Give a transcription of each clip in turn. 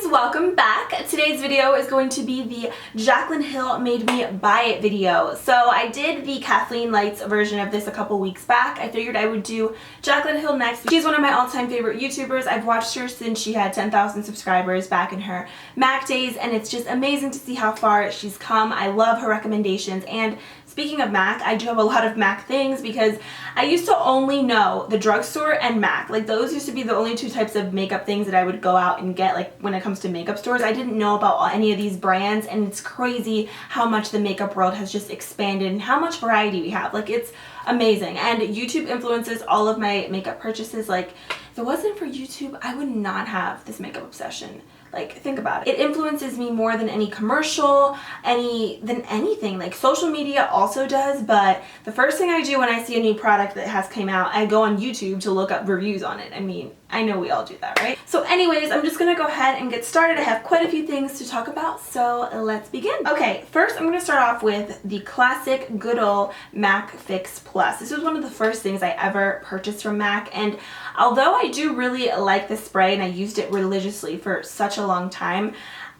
welcome back. Today's video is going to be the Jaclyn Hill Made Me Buy It video. So I did the Kathleen Lights version of this a couple weeks back. I figured I would do Jaclyn Hill next. She's one of my all-time favorite YouTubers. I've watched her since she had 10,000 subscribers back in her Mac days, and it's just amazing to see how far she's come. I love her recommendations, and speaking of MAC, I do have a lot of MAC things because I used to only know the drugstore and MAC. Like, those used to be the only two types of makeup things that I would go out and get, like, when it comes to makeup stores. I didn't know about any of these brands, and it's crazy how much the makeup world has just expanded and how much variety we have. Like, it's amazing. And YouTube influences all of my makeup purchases. Like, if it wasn't for YouTube, I would not have this makeup obsession. Like, think about it. It influences me more than any commercial, than anything. Like, social media also does, but the first thing I do when I see a new product that has came out, I go on YouTube to look up reviews on it. I mean, I know we all do that, right? So anyways, I'm just gonna go ahead and get started. I have quite a few things to talk about, so let's begin. Okay, first I'm gonna start off with the classic good old MAC Fix Plus. This was one of the first things I ever purchased from MAC, and although I do really like the spray and I used it religiously for such a long time,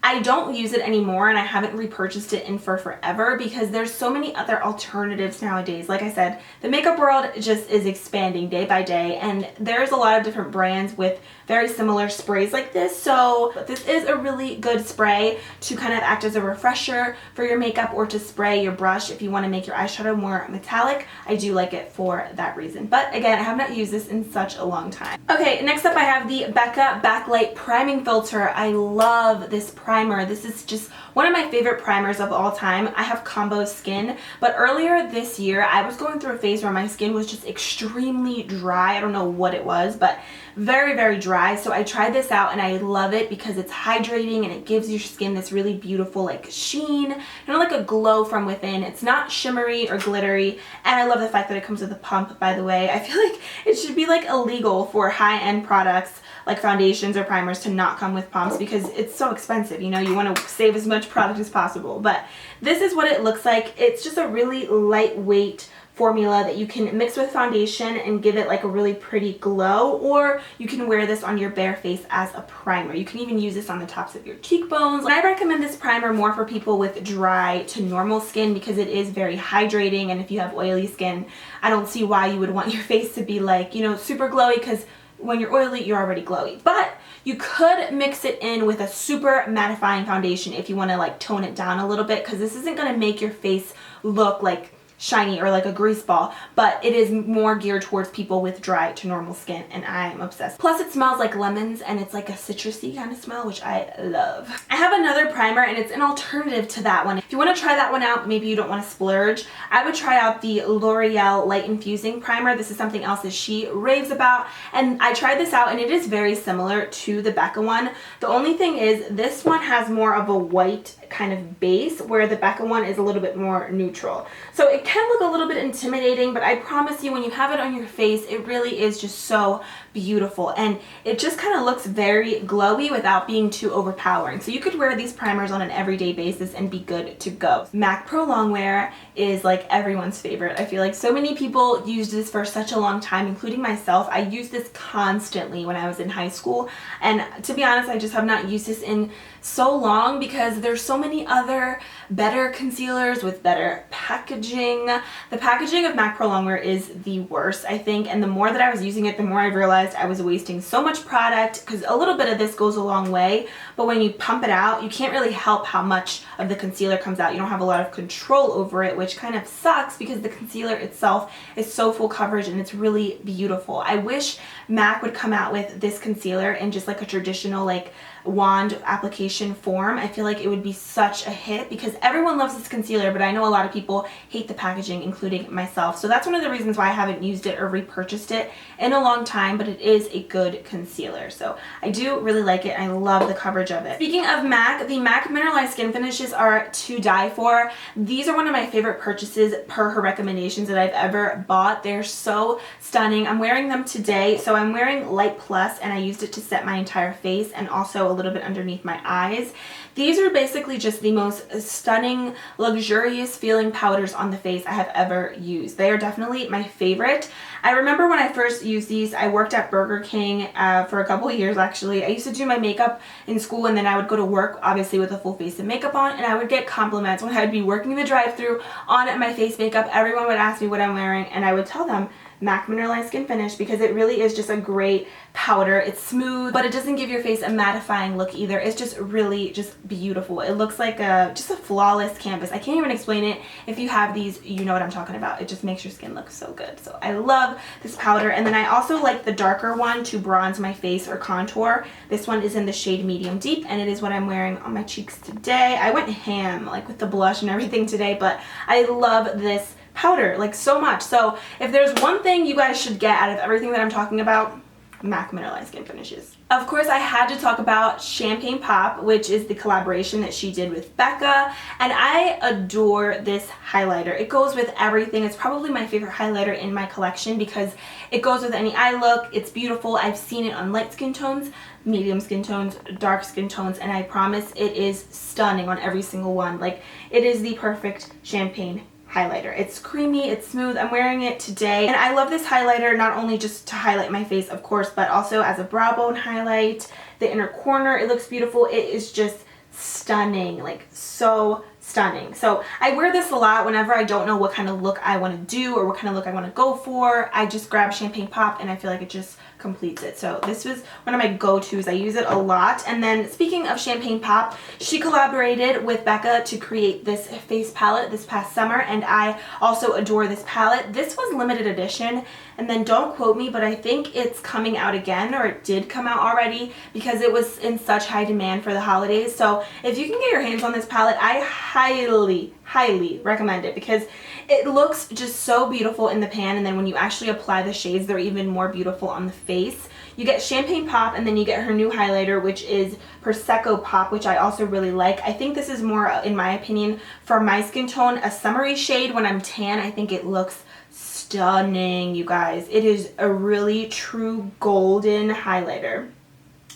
I don't use it anymore, and I haven't repurchased it in for forever because there's so many other alternatives nowadays. Like I said, the makeup world just is expanding day by day, and there's a lot of different brands with very similar sprays like this. So this is a really good spray to kind of act as a refresher for your makeup or to spray your brush if you want to make your eyeshadow more metallic. I do like it for that reason. But again, I have not used this in such a long time. Okay, next up I have the Becca Backlight Priming Filter. I love this primer. This is just one of my favorite primers of all time. I have combo skin, but earlier this year I was going through a phase where my skin was just extremely dry. I don't know what it was, but very, very dry. So I tried this out and I love it because it's hydrating and it gives your skin this really beautiful like sheen, kind of like a glow from within. It's not shimmery or glittery, and I love the fact that it comes with a pump, by the way. I feel like it should be like illegal for high-end products like foundations or primers to not come with pumps because it's so expensive. You know, you want to save as much product as possible. But this is what it looks like. It's just a really lightweight formula that you can mix with foundation and give it like a really pretty glow, or you can wear this on your bare face as a primer. You can even use this on the tops of your cheekbones. And I recommend this primer more for people with dry to normal skin because it is very hydrating, and if you have oily skin, I don't see why you would want your face to be like, you know, super glowy, because when you're oily, you're already glowy. But you could mix it in with a super mattifying foundation if you want to like tone it down a little bit, because this isn't going to make your face look like shiny or like a grease ball, but it is more geared towards people with dry to normal skin, and I'm obsessed. Plus it smells like lemons, and it's like a citrusy kind of smell, which I love. I have another primer, and it's an alternative to that one. If you want to try that one out, maybe you don't want to splurge, I would try out the L'Oreal Light Infusing Primer. This is something else that she raves about, and I tried this out and it is very similar to the Becca one. The only thing is this one has more of a white kind of base, where the Becca one is a little bit more neutral. So it can look a little bit intimidating, but I promise you when you have it on your face, it really is just so beautiful, and it just kind of looks very glowy without being too overpowering. So you could wear these primers on an everyday basis and be good to go. MAC Pro Longwear is like everyone's favorite. I feel like so many people used this for such a long time, including myself. I used this constantly when I was in high school, and to be honest, I just have not used this in so long because there's so many other better concealers with better packaging. The packaging of MAC Pro Longwear is the worst, I think, and the more that I was using it, the more I realized I was wasting so much product, because a little bit of this goes a long way, but when you pump it out, you can't really help how much of the concealer comes out. You don't have a lot of control over it, which kind of sucks because the concealer itself is so full coverage and it's really beautiful. I wish MAC would come out with this concealer in just like a traditional like wand application form. I feel like it would be such a hit because everyone loves this concealer, but I know a lot of people hate the packaging, including myself. So that's one of the reasons why I haven't used it or repurchased it in a long time, but it is a good concealer. So I do really like it. I love the coverage of it. Speaking of MAC, the MAC Mineralized Skin Finishes are to die for. These are one of my favorite purchases per her recommendations that I've ever bought. They're so stunning. I'm wearing them today. So I'm wearing Light Plus, and I used it to set my entire face and also a little bit underneath my eyes. These are basically just the most stunning, luxurious feeling powders on the face I have ever used. They are definitely my favorite. I remember when I first used these, I worked at at Burger King for a couple of years actually. I used to do my makeup in school and then I would go to work obviously with a full face of makeup on, and I would get compliments when I would be working the drive-thru on my face makeup. Everyone would ask me what I'm wearing and I would tell them MAC Mineralized Skin Finish, because it really is just a great powder. It's smooth, but it doesn't give your face a mattifying look either. It's just really just beautiful. It looks like just a flawless canvas. I can't even explain it. If you have these, you know what I'm talking about. It just makes your skin look so good. So I love this powder. And then I also like the darker one to bronze my face or contour. This one is in the shade Medium Deep, and it is what I'm wearing on my cheeks today. I went ham like with the blush and everything today, but I love this powder like so much. So if there's one thing you guys should get out of everything that I'm talking about, MAC Mineralized Skin Finishes. Of course, I had to talk about Champagne Pop, which is the collaboration that she did with Becca, and I adore this highlighter. It goes with everything. It's probably my favorite highlighter in my collection because it goes with any eye look. It's beautiful. I've seen it on light skin tones, medium skin tones, dark skin tones, and I promise it is stunning on every single one. Like, it is the perfect champagne highlighter. It's creamy, it's smooth. I'm wearing it today, and I love this highlighter not only just to highlight my face, of course, but also as a brow bone highlight. The inner corner, it looks beautiful. It is just stunning, like so stunning. So I wear this a lot whenever I don't know what kind of look I want to do or what kind of look I want to go for. I just grab Champagne Pop and I feel like it just completes it. So this was one of my go-tos. I use it a lot. And then speaking of Champagne Pop, she collaborated with Becca to create this face palette this past summer, and I also adore this palette. This was limited edition, and then don't quote me, but I think it's coming out again, or it did come out already because it was in such high demand for the holidays. So if you can get your hands on this palette, I highly recommend it because it looks just so beautiful in the pan, and then when you actually apply the shades, they're even more beautiful on the face. You get Champagne Pop, and then you get her new highlighter, which is Prosecco Pop, which I also really like. I think this is more, in my opinion, for my skin tone, a summery shade. When I'm tan, I think it looks stunning, you guys. It is a really true golden highlighter.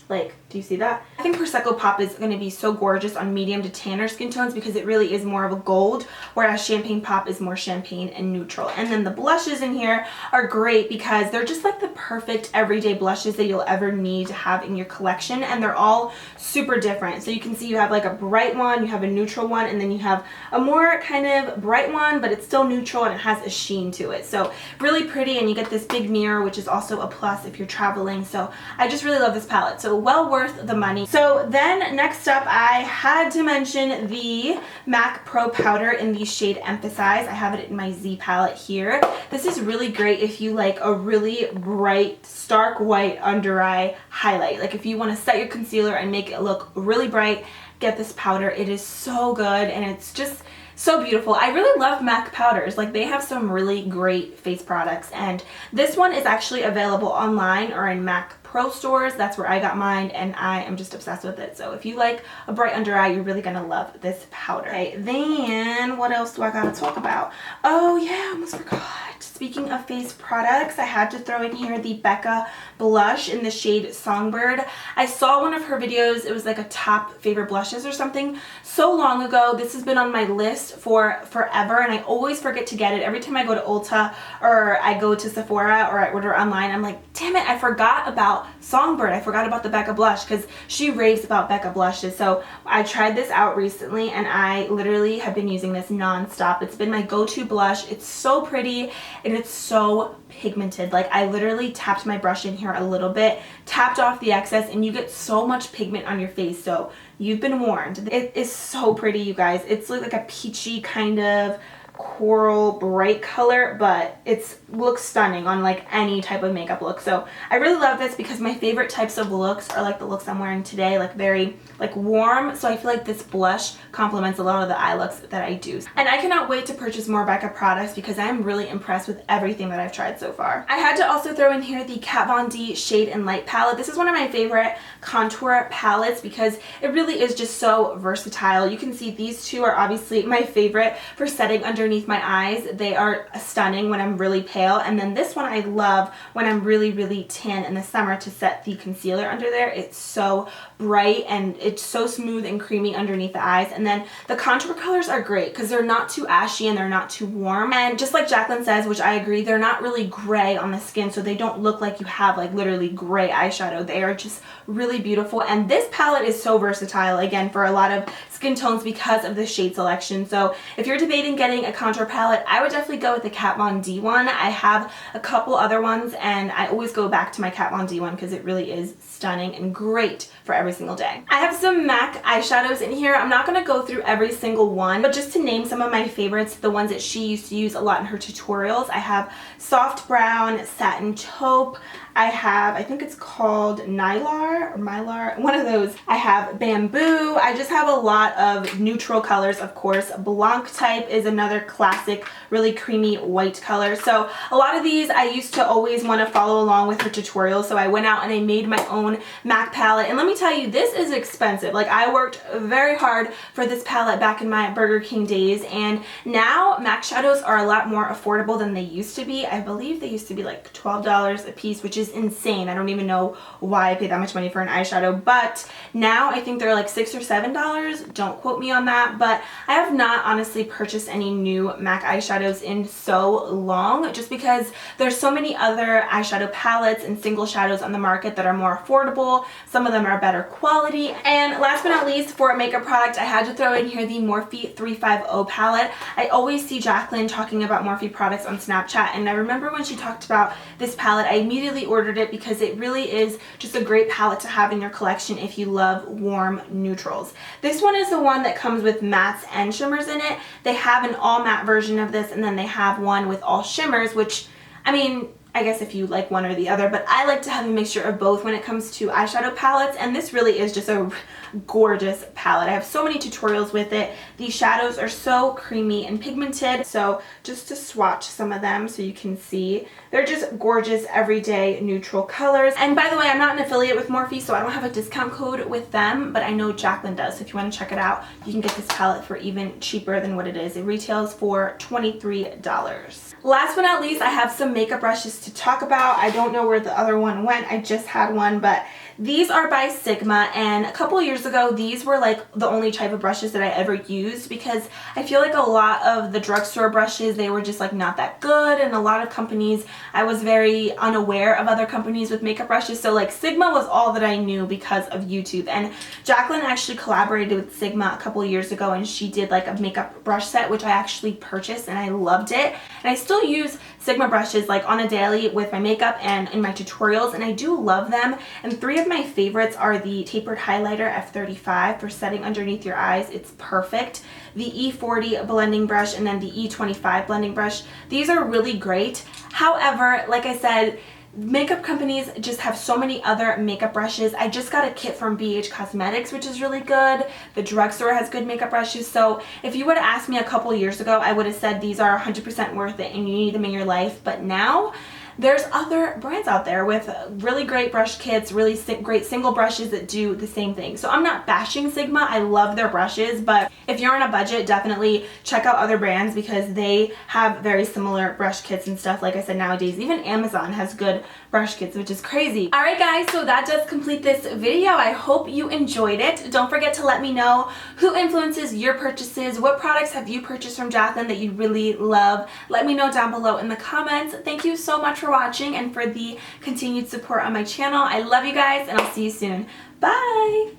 Like, do you see that? I think Prosecco Pop is going to be so gorgeous on medium to tanner skin tones because it really is more of a gold, whereas Champagne Pop is more champagne and neutral. And then the blushes in here are great because they're just like the perfect everyday blushes that you'll ever need to have in your collection, and they're all super different. So you can see you have like a bright one, you have a neutral one, and then you have a more kind of bright one, but it's still neutral and it has a sheen to it. So really pretty, and you get this big mirror, which is also a plus if you're traveling. So I just really love this palette. So well worth the money. So then next up, I had to mention the MAC Pro Powder in the shade Emphasize. I have it in my Z palette here. This is really great if you like a really bright, stark white under eye highlight. Like if you want to set your concealer and make it look really bright, get this powder. It is so good, and it's just so beautiful. I really love MAC powders. Like, they have some really great face products, and this one is actually available online or in MAC Pro stores. That's where I got mine, and I am just obsessed with it. So if you like a bright under eye, you're really gonna love this powder. Okay, then what else do I gotta talk about? Oh yeah, I almost forgot. Speaking of face products, I had to throw in here the Becca blush in the shade Songbird. I saw one of her videos. It was like a top favorite blushes or something so long ago. This has been on my list for forever, and I always forget to get it. Every time I go to Ulta or I go to Sephora or I order online, I'm like, damn it, I forgot about Songbird. I forgot about the Becca blush because she raves about Becca blushes. So I tried this out recently, and I literally have been using this non-stop. It's been my go-to blush. It's so pretty, and it's so pigmented. Like, I literally tapped my brush in here a little bit, tapped off the excess, and you get so much pigment on your face. So you've been warned. It is so pretty, you guys. It's like a peachy kind of coral bright color, but it looks stunning on like any type of makeup look. So I really love this because my favorite types of looks are like the looks I'm wearing today, like very like warm. So I feel like this blush complements a lot of the eye looks that I do. And I cannot wait to purchase more Becca products because I'm really impressed with everything that I've tried so far. I had to also throw in here the Kat Von D Shade and Light palette. This is one of my favorite contour palettes because it really is just so versatile. You can see these two are obviously my favorite for setting under underneath my eyes. They are stunning when I'm really pale. And then this one I love when I'm really, really tan in the summer to set the concealer under there. It's so bright and it's so smooth and creamy underneath the eyes. And then the contour colors are great because they're not too ashy and they're not too warm. And just like Jaclyn says, which I agree, they're not really gray on the skin, so they don't look like you have like literally gray eyeshadow. They are just really beautiful. And this palette is so versatile, again, for a lot of skin tones because of the shade selection. So if you're debating getting a contour palette, I would definitely go with the Kat Von D one. I have a couple other ones and I always go back to my Kat Von D one because it really is stunning and great for every single day. I have some MAC eyeshadows in here. I'm not going to go through every single one, but just to name some of my favorites, the ones that she used to use a lot in her tutorials, I have Soft Brown, Satin Taupe, I have, I think it's called Nylar or Mylar, one of those. I have Bamboo. I just have a lot of neutral colors, of course. Blanc type is another classic, really creamy white color. So a lot of these I used to always want to follow along with her tutorials, so I went out and I made my own MAC palette. And let me tell you, this is expensive. Like, I worked very hard for this palette back in my Burger King days, and now MAC shadows are a lot more affordable than they used to be. I believe they used to be like $12 a piece, which is insane. I don't even know why I paid that much money for an eyeshadow, but now I think they're like $6 or $7. Don't quote me on that, but I have not honestly purchased any new MAC eyeshadows in so long, just because there's so many other eyeshadow palettes and single shadows on the market that are more affordable. Some of them are better quality. And last but not least, for a makeup product, I had to throw in here the Morphe 350 palette. I always see Jaclyn talking about Morphe products on Snapchat, and I remember when she talked about this palette, I immediately ordered it because it really is just a great palette to have in your collection if you love warm neutrals. This one is the one that comes with mattes and shimmers in it. They have an all matte version of this, and then they have one with all shimmers, which, I mean, I guess if you like one or the other, but I like to have a mixture of both when it comes to eyeshadow palettes, and this really is just a gorgeous palette. I have so many tutorials with it. These shadows are so creamy and pigmented, so just to swatch some of them so you can see, they're just gorgeous everyday neutral colors. And by the way, I'm not an affiliate with Morphe, so I don't have a discount code with them, but I know Jaclyn does, so if you want to check it out, you can get this palette for even cheaper than what it is. It retails for $23. Last but not least, I have some makeup brushes to talk about. I don't know where the other one went. I just had one, but these are by Sigma, and a couple of years ago, these were like the only type of brushes that I ever used, because I feel like a lot of the drugstore brushes, they were just like not that good, and a lot of companies, I was very unaware of other companies with makeup brushes, so like Sigma was all that I knew because of YouTube. And Jaclyn actually collaborated with Sigma a couple of years ago, and she did like a makeup brush set, which I actually purchased, and I loved it. And I still use Sigma brushes like on a daily with my makeup and in my tutorials, and I do love them. And three of my favorites are the tapered highlighter F35 for setting underneath your eyes. It's perfect. The E40 blending brush, and then the E25 blending brush. These are really great. However, like I said, makeup companies just have so many other makeup brushes. I just got a kit from BH Cosmetics, which is really good. The drugstore has good makeup brushes. So if you would have asked me a couple years ago, I would have said these are 100% worth it and you need them in your life. But now, there's other brands out there with really great brush kits, really great single brushes that do the same thing. So I'm not bashing Sigma. I love their brushes, but if you're on a budget, definitely check out other brands because they have very similar brush kits and stuff. Like I said, nowadays, even Amazon has good brush kits, which is crazy. All right, guys, so that does complete this video. I hope you enjoyed it. Don't forget to let me know who influences your purchases. What products have you purchased from Jaclyn that you really love? Let me know down below in the comments. Thank you so much for watching and for the continued support on my channel. I love you guys, and I'll see you soon. Bye!